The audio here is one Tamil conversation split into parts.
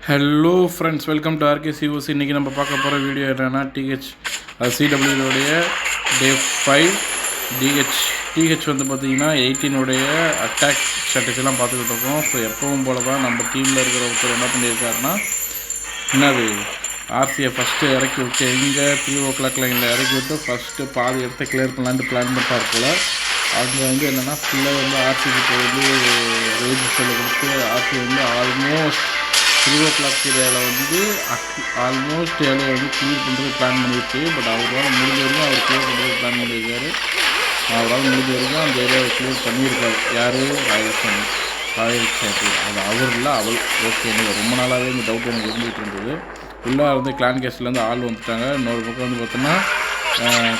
Hello friends, welcome to RKCOC. இன்றைக்கி நம்ம பார்க்க போகிற வீடியோ என்னென்னா CWடைய டே 5 டிஹெச் வந்து பார்த்திங்கன்னா 18 அட்டாக் ஸ்ட்ராட்டஜிலாம் பார்த்துக்கிட்டு இருக்கோம். ஸோ எப்பவும் போல தான் நம்ம டீமில் இருக்கிற ஒருத்தர் என்ன பண்ணியிருக்காருன்னா, என்னது ஆர்சியை ஃபஸ்ட்டு இறக்கி விட்டு எங்கே 3 லைனில் இறக்கி விட்டு ஃபஸ்ட்டு பாதி இடத்த கிளியர் பண்ணலான்ட்டு பிளான் பண்ணுறாரு போல். அங்கே வந்து என்னென்னா ஃபுல்லாக வந்து ஆர்சிக்கு வந்து ரேஜ் செல்லு கொடுத்து ஆர்சி வந்து ஆல்மோஸ்ட் 3 ஏரியாவில் வந்து ஆல்மோஸ்ட் ஏரியா வந்து கிளியர் பண்ணுறது பிளான் பண்ணியிருக்கு. பட் அவரால் முடிஞ்ச வரைக்கும் அவர் கிளியர் பண்ணுறது பிளான் பண்ணியிருக்காரு. அவரால் முடிஞ்ச வரைக்கும் அந்த ஏரியாவை கிளியர் பண்ணியிருக்காரு. யார்? Royal champion. அது அவர் இல்லை, அவள். ஓகே, எனக்கு ரொம்ப நாளாகவே இந்த டவுட் எனக்கு இருந்துகிட்டு இருந்தது. உள்ளே வந்து கிளான் கேஸ்ட்லேருந்து ஆள் வந்துட்டாங்க. இன்னொரு பக்கம் வந்து பார்த்தோன்னா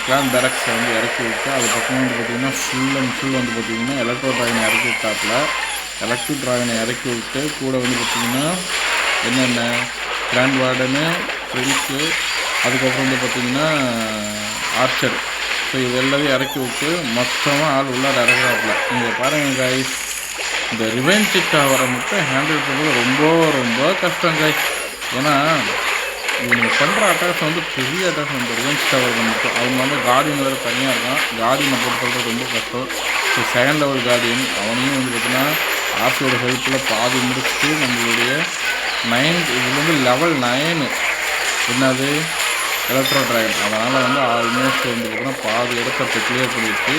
கிளான் பேரக்ஸை வந்து இறக்கி விட்டு அது பக்கம் வந்து பார்த்திங்கன்னா ஃபுல் அண்ட் ஃபுல் வந்து பார்த்திங்கன்னா எலக்ட்ரோ ட்ராகனை இறக்கி விட்டாப்பில். எலக்ட்ரிக் ட்ராகனை இறக்கி விட்டு கூட வந்து பார்த்திங்கன்னா என்னென்ன கிராண்ட் வார்டனு, ஃப்ரெண்ட்ஸு, அதுக்கப்புறம் வந்து பார்த்திங்கன்னா ஆர்ச்சர். ஸோ இது எல்லாத்தையும் இறக்கி விட்டு மொத்தமாக ஆள் உள்ளார இறக்குறாப்புல. இங்கே பாருங்கள் காய்ஸ், இந்த ரிவெஞ்ச் டவரை மட்டும் ஹேண்டில் பண்ணுறது ரொம்ப ரொம்ப கஷ்டம் காய்ஸ். ஏன்னா இவங்க பண்ணுற அட்டாக்ஸ் வந்து பெரிய அட்டாக்ஸ் வந்து ரிவெஞ்ச் டவர் மட்டும். அவங்க வந்து கார்டியன் வேறு தனியாக இருக்கான். கார்டியனை பொறுத்த பண்ணுறது ரொம்ப கஷ்டம். ஸோ செகண்ட் லெவல் கார்டியன் அவனையும் வந்து பார்த்திங்கன்னா ஆஃபோட ஹெல்ப்பில் பாதி முடிச்சுட்டு நம்மளுடைய 9 இது வந்து லெவல் 9 என்னது எலக்ட்ரோ ட்ராகன். அதனால் வந்து ஆல்மோஸ்ட் வந்து பார்த்திங்கன்னா பாதி இடத்த கிளியர் பண்ணிடுச்சு.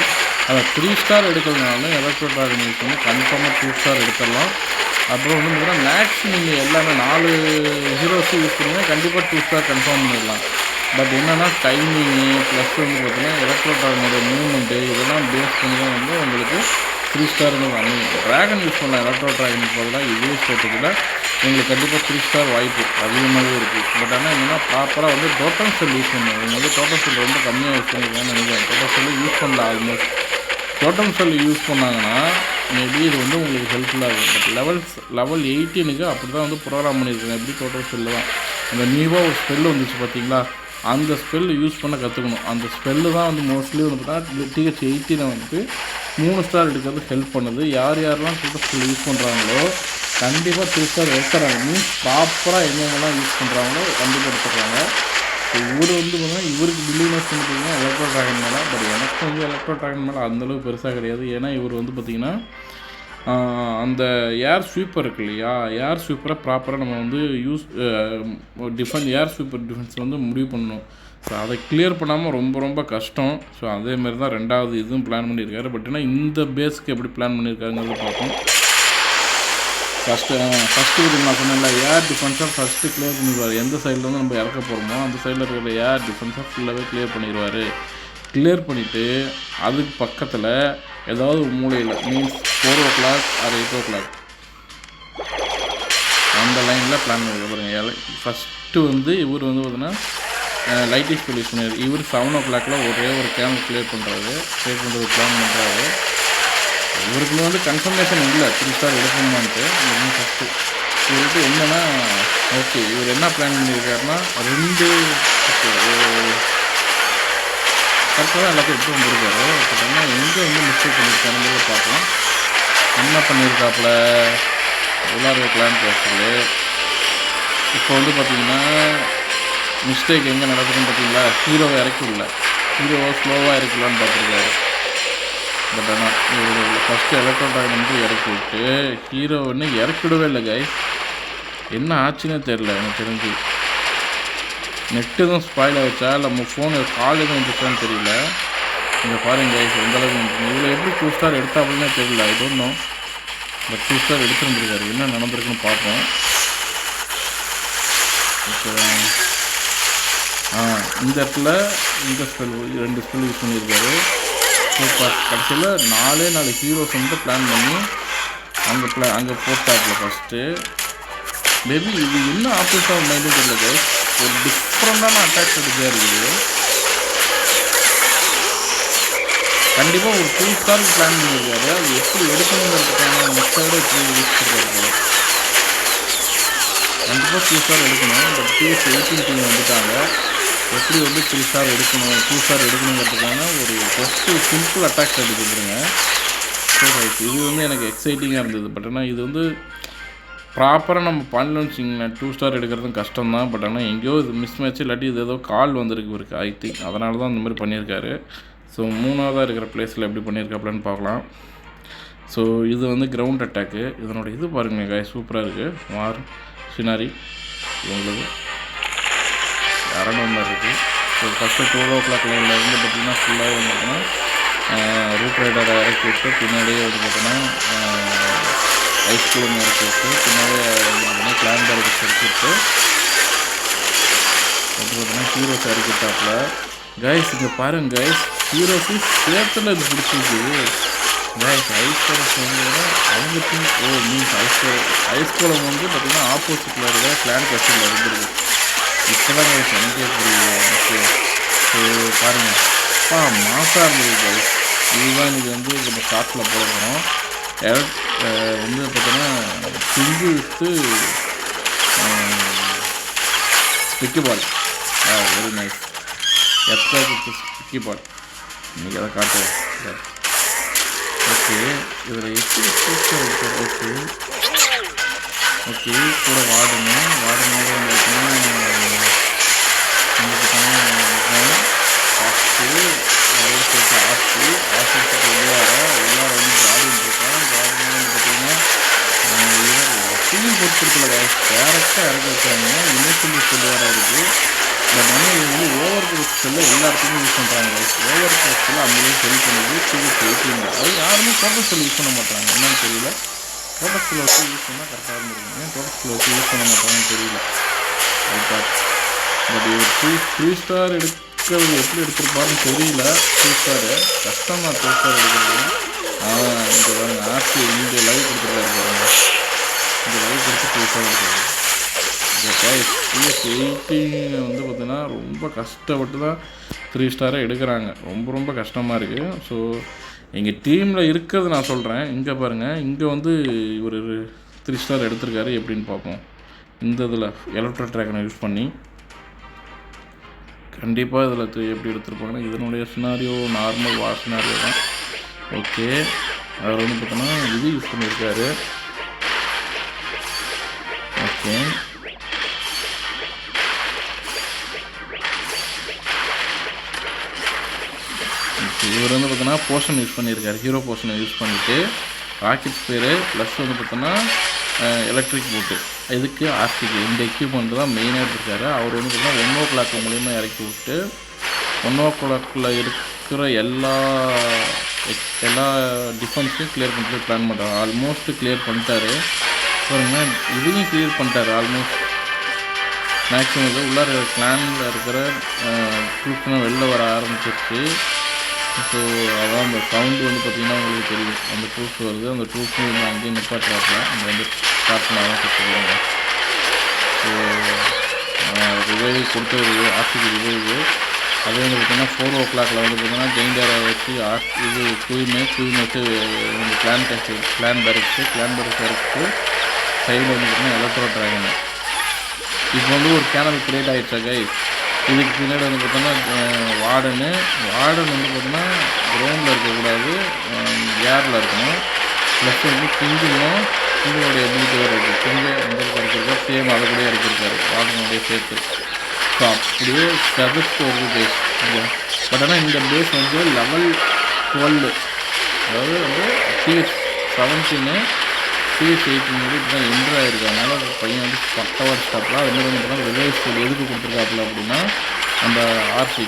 அதை 3 ஸ்டார் எடுக்கிறதுனாலும் எலக்ட்ரோ ட்ராகன் யூஸ் பண்ணி கன்ஃபார்மாக 2 ஸ்டார் எடுத்துடலாம். அப்புறம் வந்து பார்த்திங்கன்னா மேக்ஸ் நீங்கள் எல்லாமே 4 ஹீரோஸும் யூஸ் பண்ணிங்கன்னா கண்டிப்பாக 2 ஸ்டார் கன்ஃபார்ம் பண்ணிடலாம். பட் என்னென்னா டைமிங்கு ப்ளஸ் வந்து பார்த்திங்கன்னா எலக்ட்ரோ ட்ராகனோட மூவ்மெண்ட்டு இதெல்லாம் பேஸ் பண்ணி தான் வந்து உங்களுக்கு 3 ஸ்டாருங்கிறது அமையும். ட்ராகன் யூஸ் பண்ணலாம். எலக்ட்ரோ ட்ராகனுக்கு பதிலாக இதே ஸ்டேட்டத்தில் உங்களுக்கு கண்டிப்பாக 3 ஸ்டார் வாய்ப்பு அதிகமாகவே இருக்குது. பட் ஆனால் என்னென்னா ப்ராப்பராக வந்து டோட்டல் செல் யூஸ் பண்ணுவோம். இவங்க வந்து டோட்டல் செல் ரொம்ப கம்மியாக யூஸ் பண்ணியிருக்காங்கன்னு நினைக்கிறேன். டோட்டல் செல்லு யூஸ் பண்ணல. ஆல்மோஸ்ட் டோட்டல் செல் யூஸ் பண்ணாங்கன்னா மேபி இது வந்து உங்களுக்கு ஹெல்ப்ஃபுல்லாக இருக்கும். பட் லெவல் 18 அப்படி தான் வந்து ப்ரோக்ராம் பண்ணியிருக்காங்க. எப்படி டோட்டல் செல்லு தான் அந்த நியூவாக ஒரு ஸ்பெல்லு வந்துச்சு பார்த்தீங்களா, அந்த ஸ்பெல்லு யூஸ் பண்ண கற்றுக்கணும். அந்த ஸ்பெல்லு தான் வந்து மோஸ்ட்லி வந்து பார்த்தா டிஹெச் 18 வந்து 3 ஸ்டார் எடுக்கிறது ஹெல்ப் பண்ணுது. யாரெல்லாம் டோட்டல் ஸ்பெல் யூஸ் பண்ணுறாங்களோ கண்டிப்பாக 3 ஸ்டார் எடுத்துறாங்க. மீன்ஸ் ப்ராப்பராக எங்கெங்கெல்லாம் யூஸ் பண்ணுறாங்களோ கண்டிப்பாக எடுத்துடுறாங்க. இவர் வந்து பார்த்தீங்கன்னா இவருக்கு பில்லியனர்ஸ் வந்து பார்த்திங்கன்னா எலக்ட்ரோ ட்ராகன் மேலே. பட் எனக்கு வந்து எலக்ட்ரோ ட்ராகன் மேலே அந்தளவுக்கு பெருசாக கிடையாது. ஏன்னா இவர் வந்து பார்த்திங்கன்னா அந்த ஏர் ஸ்வீப்பர் இருக்கு இல்லையா, ஏர் ஸ்வீப்பரை ப்ராப்பராக நம்ம வந்து ஏர் ஸ்வீப்பர் டிஃபென்ஸ் வந்து முடிவு பண்ணணும். ஸோ அதை கிளியர் பண்ணாமல் ரொம்ப ரொம்ப கஷ்டம். ஸோ அதேமாரி தான் ரெண்டாவது இதுவும் பிளான் பண்ணியிருக்காரு. பட் ஆனால் இந்த பேஸ்க்கு எப்படி பிளான் பண்ணியிருக்காங்கிறது பார்ப்போம். ஃபஸ்ட்டு இது நான் சொன்னேன்ல, ஏர் டிஃபென்ஸாக ஃபஸ்ட்டு கிளியர் பண்ணிடுவார். எந்த சைடில் வந்து நம்ம இறக்க போகிறோமோ அந்த சைடில் இருக்கிற ஏர் டிஃபென்ஸாக ஃபுல்லாகவே கிளியர் பண்ணிடுவார். கிளியர் பண்ணிவிட்டு அதுக்கு பக்கத்தில் ஏதாவது மூலையில் மீன்ஸ் 4 o'clock ஆர் 8 o'clock அந்த லைனில் பிளான் பண்ணி பாருங்க. ஃபஸ்ட்டு வந்து இவர் வந்து பார்த்தீங்கன்னா லைட்டிஷ் யூஸ் பண்ணிடுறாரு. இவர் 7 o'clock ஒரே ஒரு கேம்ப் கிளியர் பண்ணுறது பிளான் பண்ணுறாரு. இவருக்குமே வந்து கன்ஃபர்மேஷன் இல்லை 3 ஸ்டார் எடுக்கணுமான்ட்டு. ஃபஸ்ட்டு இவருக்கு என்னென்னா ஓகே இவர் என்ன பிளான் பண்ணியிருக்காருன்னா 2 கரெக்டாக தான் எல்லாத்தையும் எடுத்து வந்துருக்காரு. பார்த்தீங்கன்னா எங்கே வந்து மிஸ்டேக் பண்ணியிருக்காருங்கிறத பார்க்கலாம். என்ன பண்ணியிருக்காப்புல உள்ளார பிளான் பேசுறது. இப்போ வந்து பார்த்திங்கன்னா மிஸ்டேக் எங்கே நடக்குதுன்னு பார்த்தீங்களா, ஹீரோவை இறக்கிவிடல, ஹீரோவை ஸ்லோவாக இறக்கலான்னு பார்த்துருக்காரு. பட் ஆனால் இவர் ஃபஸ்ட்டு எலக்ட்ரோ ட்ராகன் வந்து இறக்கி விட்டு ஹீரோ ஒன்று இறக்கிவிடவே இல்லை கைஸ். என்ன ஆச்சுன்னே தெரில. எனக்கு தெரிஞ்சு நெட்டு தான் ஸ்பாயில் ஆகிடுச்சா இல்லை நம்ம ஃபோனு கால் எதுவும் வந்துச்சான்னு தெரியல. இங்கே பாருங்க கைஸ் எந்தளவுக்கு இதில் எப்படி 2 ஸ்டார் எடுத்தாப்புலன்னே தெரியல. இது ஒன்றும் இந்த 2 ஸ்டார் எடுத்துருந்துருக்காரு. என்ன நடந்திருக்குன்னு பார்ப்போம். இந்த இடத்துல இந்த ஸ்பெல் 2 ஸ்பெல் யூஸ் பண்ணியிருக்காரு. சூப்பர். கடைசியில் 4 ஹீரோஸ் வந்து பிளான் பண்ணி அங்கே போட்டாப்பில் ஃபஸ்ட்டு. மேபி இது என்ன ஆப்போசிட் ஆஃப் மைண்டும் தெரியல கைஸ். ஒரு டிஃப்ரெண்டான அட்டாக் எடுத்துகிட்டே இருக்குது. கண்டிப்பாக ஒரு 2 ஸ்டாருக்கு பிளான் பண்ணியிருக்காரு. அது எப்படி எடுக்கணுங்கிறதுக்கான மெத்தடை எப்படி யூஸ் பண்ணுறாரு. கண்டிப்பாக 2 ஸ்டார் எடுக்கணும். பட் டிஎஸ் 18 டீம் வந்துட்டாங்க. எப்படி வந்து 3 ஸ்டார் எடுக்கணும் 2 ஸ்டார் எடுக்கணுங்கிறதுக்கான ஒரு ஜஸ்ட்டு சிம்பிள் அட்டாக் எடுத்துருங்க. ஸோ இது வந்து எனக்கு எக்ஸைட்டிங்காக இருந்தது. பட் ஆனால் இது வந்து ப்ராப்பராக நம்ம பண்ணலன்னு வச்சிங்களேன் 2 ஸ்டார் எடுக்கிறதும் கஷ்டம் தான். பட் ஆனால் எங்கேயோ இது மிஸ் மேட்ச் இல்லாட்டி இது ஏதோ கால் வந்திருக்கு இவருக்கு ஐ திங்க். அதனால தான் இந்த மாதிரி பண்ணியிருக்காரு. ஸோ 3ஆவதாக இருக்கிற பிளேஸில் எப்படி பண்ணியிருக்காப்லன்னு பார்க்கலாம். ஸோ இது வந்து கிரவுண்ட் அட்டாக்கு. இதனோட இது பாருங்கள் காய் சூப்பராக இருக்குது. வார் சினாரி உங்களுக்கு அரௌண்ட் இருக்குது. ஸோ ஃபஸ்ட்டு 12 o'clock லைனில் இருந்து பார்த்திங்கன்னா ஃபுல்லாக வந்து பார்த்தீங்கன்னா ரூட் ரைடரை இறக்கி விட்டு பின்னாடியே வந்து பார்த்தோன்னா ஐஸ்கூலம் இறக்கி விட்டு பின்னாடியே வந்து பார்த்தீங்கன்னா கிளான் பேரக்ஸ் இறக்கி விட்டு வந்து பார்த்தீங்கன்னா ஹீரோஸ் இறக்கி விட்டாப்புல. கைஸ் இங்கே பாருங்கள் கைஸ் ஹீரோஸு சேர்த்துல இது பிடிச்சிருக்குது கைஸ். ஐஸ்கோலம் வந்து அவங்க டீம் மீன்ஸ் ஐஸ்கோலம் வந்து பார்த்திங்கன்னா ஆப்போசிட்டில் இருக்கிற கிளான் கஸ்டில் இருந்துருக்கு. இப்போ தான் கைஸ் எனக்கே புரியுது. ஓகே ஸோ பாருங்கள் மாசாக இருந்தது கைஸ். இதுதான் இன்றைக்கி வந்து நம்ம ஷார்ட்டில் போட போகிறோம். வந்து பார்த்தோன்னா சிங்கு with sticky ball. Very nice. With sticky ball இன்றைக்கி அதை காட்டுவோம். ஓகே இதில் எப்படி சூப்பர் இருக்குது. ஓகே ஓகே கூட வாடணும் வாடனோட ஆர்டிஸ்ட்டு உள்ளார வந்து கார்டன் இருக்கான். கார்டன் வந்து பார்த்திங்கன்னா சிங்கிள் பொறுத்திருக்கல டேரெக்டாக இறக்க வச்சாங்க. யூனிவர்சிட்டி ஸ்கில் வேறு இருக்குது. பட் வந்து இது வந்து ஓவர் ஸ்கில்ல எல்லா இடத்துக்கும் யூஸ் பண்ணுறாங்க. ஓவர் ஸ்கில்ல அங்கேயும் செல் பண்ணுது TH18. அது யாருமே டோட்டல் ஸ்கில் யூஸ் பண்ண மாட்டாங்க. என்னன்னு தெரியல. டோட்டல் ஸ்கில் வச்சு யூஸ் பண்ணால் கரெக்டாக இருந்திருக்கும். ஏன் டோட்டல் ஸ்கில் வச்சு யூஸ் பண்ண மாட்டாங்கன்னு தெரியல. பட் இது 3 ஸ்டார் எடுக்கிறது எப்படி எடுத்துருப்பாருன்னு தெரியல. 2 ஸ்டாரு கஷ்டம் தான் 2 ஸ்டார் எடுக்கிறது. இங்கே பாருங்க ஆர்சி இங்கே லைவ் கொடுத்துருக்காரு பாருங்க. இந்த லைவ் கொடுத்து 2 ஸ்டார் எடுக்கிறது. TH18 வந்து பார்த்திங்கன்னா ரொம்ப கஷ்டப்பட்டு தான் 3 ஸ்டாரை எடுக்கிறாங்க. ரொம்ப கஷ்டமாக இருக்குது. ஸோ எங்கள் டீமில் இருக்கிறது நான் சொல்கிறேன். இங்கே பாருங்கள் இங்கே வந்து ஒரு 3 ஸ்டார் எடுத்திருக்காரு. எப்படின்னு பார்ப்போம். இந்த இதில் எலக்ட்ரோ ட்ராகனை யூஸ் பண்ணி கண்டிப்பாக இதில் எப்படி எடுத்துருப்பாங்கன்னா இதனுடைய சினாரியோ நார்மல் வார் சினாரியோ தான். ஓகே அவர் வந்து பார்த்தோன்னா இது யூஸ் பண்ணியிருக்காரு. ஓகே இவர் வந்து பார்த்தோன்னா போர்ஷன் யூஸ் பண்ணியிருக்காரு. ஹீரோ போர்ஷனை யூஸ் பண்ணிவிட்டு ராக்கெட் ஸ்பேரு ப்ளஸ் வந்து பார்த்தோன்னா எலக்ட்ரிக் போட்டு இதுக்கு ஆர்சிக்கு இந்த எக்யூப்மெண்ட் தான் மெயினாக எடுத்துருக்காரு. அவர் வந்து பார்த்தீங்கன்னா 1 o'clock மூலிமா இறக்கி விட்டு 1 o'clock இருக்கிற எல்லா டிஃபென்ஸையும் கிளியர் பண்ணிட்டு பிளான் பண்ணுறாரு. ஆல்மோஸ்ட் கிளியர் பண்ணிட்டாரு. பாருங்க இதையும் கிளியர் பண்ணிட்டாரு ஆல்மோஸ்ட் மேக்ஸிமம். இது உள்ளார கிளானில் இருக்கிற ட்ரூப்ஸ்லாம் வெளில வர ஆரம்பிச்சிருச்சு. ஸோ அதான் அந்த சவுண்டு வந்து பார்த்திங்கன்னா உங்களுக்கு தெரியும். அந்த ட்ரூப்ஸ் வருது. அந்த ட்ரூப்ஸும் வந்து அங்கேயும் நிப்பாட்டுறாப்புல அங்கே வந்து ஸ்டார்ட் பண்ண தான் கொடுத்துருவாங்க. ஸோ ரிவைவ் கொடுத்தது ஆர்சிக்கு ரிவைவு. அதே வந்து பார்த்திங்கன்னா 4 o'clock வந்து பார்த்திங்கன்னா ஜெயின்டாரை வச்சு இது குயிமே வச்சு இந்த பிளான் பேரக்ஸு இறக்கிட்டு சைடில் வந்து பார்த்திங்கன்னா எலக்ட்ரோ ட்ராகன். இப்போ வந்து ஒரு சேனல் க்ரியேட் ஆகிடுச்சா கைஸ். இதுக்கு பின்னாடி வந்து பார்த்தோன்னா வார்டன் வந்து பார்த்தோன்னா கிரவுண்டில் இருக்கக்கூடாது, ஏரில் இருக்கணும். ப்ளஸ் வந்து கிங்குடைய எபிலிட்டி வேறு இருக்குது. கிங்கு எந்த கிடைக்கிறதோ சேம் அதை கூட இறக்கிருக்காரு வார்டனுடைய சேர்த்து. ஸோ அப்படியே செவத்து வருது பேஸ். பட் ஆனால் இந்த பேஸ் வந்து level 12 அதாவது வந்து TH17 TH18 இப்போ தான் என்ட்ரு ஆகிருக்கு. அதனால் பையன் வந்து பட்டவர் ஸ்டாப்பில் அது மாதிரி வந்து பார்த்தா ரிலைஸ் எதுக்கு கொடுத்துருக்காப்புல அப்படின்னா அந்த ஆர்சி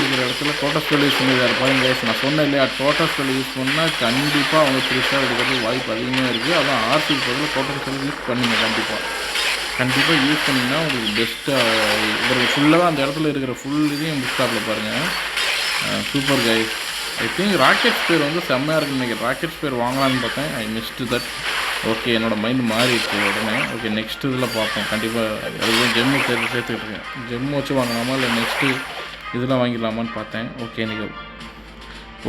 இருக்கிற இடத்துல டோட்டல் ஸ்பெல் யூஸ் பண்ணியிருக்காரு. பாருங்க கைஸ் நான் சொன்னேன் இல்லையா, டோட்டல் ஸ்பெல் யூஸ் பண்ணால் கண்டிப்பாக அவங்க 3 ஸ்டார் எடுக்கிறதுக்கு வாய்ப்பு அதிகமாக இருக்குது. அதான் ஆர்சிக்கு பதில் டோட்டல் ஸ்பெல் யூஸ் பண்ணுங்க. கண்டிப்பாக யூஸ் பண்ணிங்கன்னா உங்களுக்கு பெஸ்ட்டாக உங்களுக்கு ஃபுல்லாக அந்த இடத்துல இருக்கிற ஃபுல் இதையும் புக் பாருங்கள். Super guys. I think rocket spare வந்து செம்மையாக இருக்குன்னு நினைக்கிறேன். ராக்கெட் ஸ்பேர் வாங்கலான்னு பார்த்தேன். ஐ மிஸ்டு தட். ஓகே என்னோடய மைண்டு மாறிடுச்சு உடனே. ஓகே நெக்ஸ்ட் இதில் பார்ப்போம். கண்டிப்பாக அதுவும் ஜெம்மு சேர்த்துக்கிட்டு இருக்கேன். ஜெம்மு வச்சு வாங்கலாமா இல்லை நெக்ஸ்ட்டு இதெல்லாம் வாங்கிடலாமான்னு பார்த்தேன். ஓகே இன்றைக்கி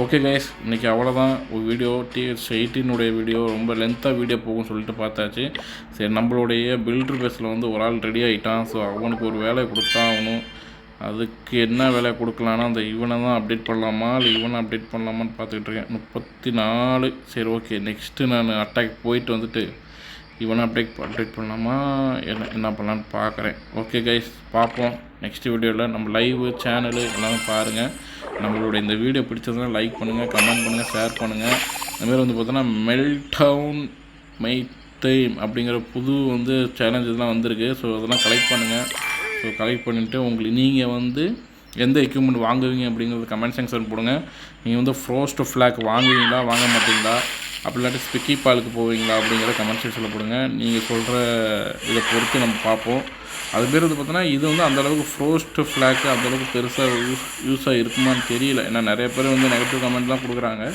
ஓகே கைஸ் இன்றைக்கி அவ்வளோதான் ஒரு வீடியோ. TH18 வீடியோ ரொம்ப லென்த்தாக வீடியோ போகும்னு சொல்லிட்டு பார்த்தாச்சு. சரி நம்மளுடைய பில்டர் பேஸில் வந்து ஒரு ஆள் ரெடி ஆகிட்டான். ஸோ அவனுக்கு ஒரு வேலை கொடுத்தா ஆகணும். அதுக்கு என்ன வேலை கொடுக்கலான்னா அந்த இவனை தான் அப்டேட் பண்ணலாமா இல்லை இவனை அப்டேட் பண்ணலாமான்னு பார்த்துக்கிட்டு இருக்கேன். 34. சரி ஓகே நெக்ஸ்ட்டு நான் அட்டாக் போயிட்டு வந்துட்டு இவனை அப்டேட் பண்ணலாமா என்ன பண்ணலான்னு பார்க்குறேன். ஓகே கைஸ், பார்ப்போம் நெக்ஸ்ட் வீடியோவில். நம்ம லைவ் சேனலு எல்லாமே பாருங்கள். நம்மளோட இந்த வீடியோ பிடிச்சதுன்னா லைக் பண்ணுங்கள், கமெண்ட் பண்ணுங்கள், ஷேர் பண்ணுங்கள். அதுமாரி வந்து பார்த்தோன்னா மெல்டவுன் டைம் அப்படிங்கிற புது சேலஞ்ச் இதெல்லாம் வந்திருக்கு. ஸோ அதெல்லாம் கலெக்ட் பண்ணுங்கள். ஸோ கலெக்ட் பண்ணிவிட்டு நீங்கள் எந்த எக்யூப்மெண்ட் வாங்குவீங்க அப்படிங்கிறது கமெண்ட் செக்ஷன் போடுங்க. நீங்கள் ஃப்ரோஸ்ட் ஃப்ளாக் வாங்குவீங்களா, வாங்க மாட்டிங்களா, அப்படி இல்லாட்டி ஸ்பிக்கி பாலுக்கு போவீங்களா அப்படிங்கிறத கமெண்ட் செக்ஷனில் போடுங்க. நீங்கள் சொல்கிற இதை பொறுத்து நம்ம பார்ப்போம். அது பேர் பார்த்தோன்னா இது அந்தளவுக்கு ஃப்ரோஸ்ட் ஃப்ளாக்கு அந்தளவுக்கு பெருசாக யூஸாக இருக்குமான்னு தெரியல. ஏன்னா நிறைய பேர் நெகட்டிவ் கமெண்ட்லாம் கொடுக்குறாங்க.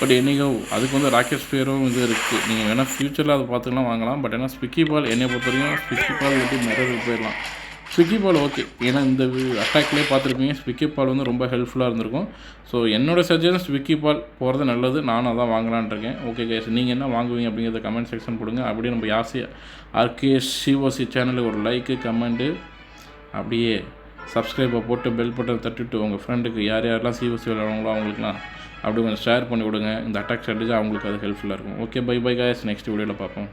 பட் என்றைக்கோ அதுக்கு ராக்கெட் ஸ்பியரும் இது இருக்குது. நீங்கள் வேணால் ஃப்யூச்சரில் அதை பார்த்துக்கலாம் வாங்கலாம். பட் ஏன்னா ஸ்பிக்கி பால் என்னை பொறுத்த வரைக்கும் ஸ்பிக்கி பால் நிறைய போயிடலாம். ஸ்விக்கி பால் ஓகே, ஏன்னா இந்த அட்டாக்லேயே பார்த்துருப்பீங்க ஸ்விக்கி பால் ரொம்ப ஹெல்ப்ஃபுல்லாக இருந்திருக்கும். ஸோ என்னோடய சஜஷன் ஸ்விக்கி பால் போகிறது நல்லது. நானும் அதான் வாங்கலான் இருக்கேன். ஓகே கைஸ், நீங்கள் என்ன வாங்குவீங்க அப்படிங்கிறத கமெண்ட் செக்ஷன் கொடுங்க. அப்படியே நம்ம RKCOC சேனலுக்கு ஒரு லைக்கு, கமெண்ட்டு, அப்படியே சப்ஸ்கிரைபை போட்டு பெல் பட்டன் தட்டிட்டு உங்கள் ஃப்ரெண்டுக்கு யாரெல்லாம் COC விளையாடுவாங்களோ அவங்களுக்குலாம் அப்படி கொஞ்சம் ஷேர் பண்ணி விடுங்க. இந்த அட்டாக் ஸ்ட்ராட்டஜி அவங்களுக்கு அது ஹெல்ப்ஃபுல்லாக இருக்கும். ஓகே, பை கைஸ், நெக்ஸ்ட் வீடியோவில் பார்ப்போம்.